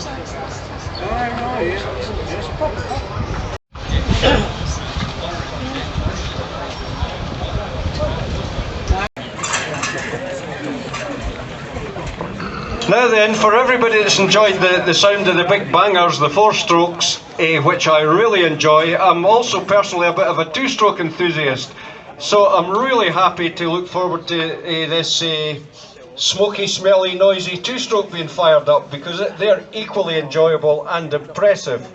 Now then, for everybody that's enjoyed the sound of the big bangers, the 4-strokes, which I really enjoy, I'm also personally a bit of a 2-stroke enthusiast, so I'm really happy to look forward to this smoky, smelly, noisy 2-stroke being fired up, because they're equally enjoyable and impressive.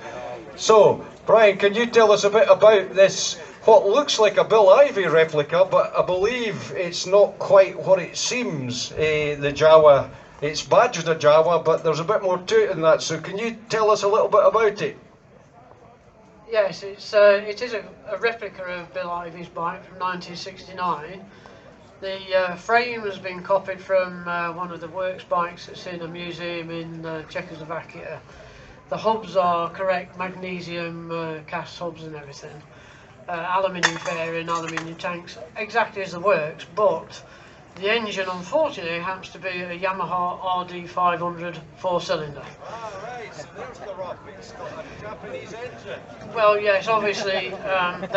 So, Brian, can you tell us a bit about this, what looks like a Bill Ivy replica, but I believe it's not quite what it seems, the Jawa. It's badged a Jawa, but there's a bit more to it than that, so can you tell us a little bit about it? Yes, it is a replica of Bill Ivy's bike from 1969. The frame has been copied from one of the works bikes that's in a museum in Czechoslovakia. The hubs are correct magnesium cast hubs and everything. Aluminium fairing, aluminium tanks, exactly as the works, but the engine, unfortunately, happens to be a Yamaha RD500 4-cylinder. Ah, right, so there's the rub. It's got a Japanese engine. Well, yes, obviously, I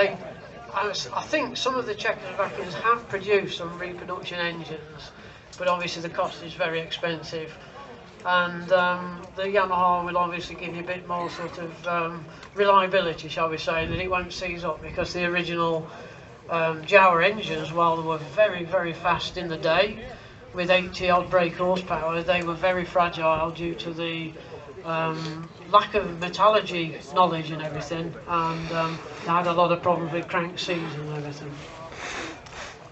think some of the Czechoslovakians have produced some reproduction engines, but obviously the cost is very expensive. And the Yamaha will obviously give you a bit more sort of reliability, shall we say, that it won't seize up, because the original Jawa engines, while they were very, very fast in the day, with 80 odd brake horsepower, they were very fragile due to the lack of metallurgy knowledge and everything, and they had a lot of problems with crank seals and everything.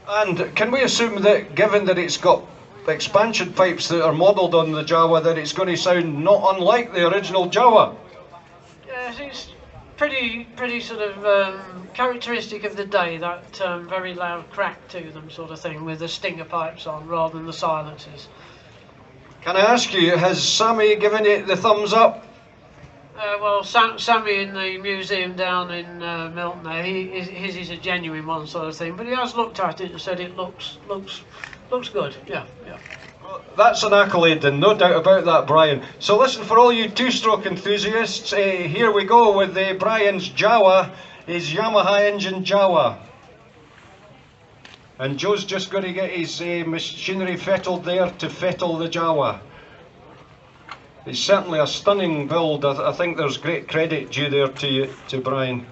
And can we assume that, given that it's got expansion pipes that are modelled on the Jawa, that it's going to sound not unlike the original Jawa? Yes, it's pretty sort of characteristic of the day, that very loud crack to them sort of thing, with the stinger pipes on rather than the silencers. Can I ask you, has Sammy given it the thumbs up? Well, Sammy in the museum down in Milton there, his is a genuine one sort of thing, but he has looked at it and said it looks good, yeah. Well, that's an accolade, and no doubt about that, Brian. So listen, for all you 2-stroke enthusiasts, here we go with Brian's Jawa, his Yamaha engine Jawa. And Joe's just going to get his machinery fettled there to fettle the Jawa. It's certainly a stunning build. I think there's great credit due there to Brian.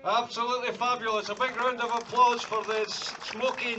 Absolutely fabulous. A big round of applause for this smoky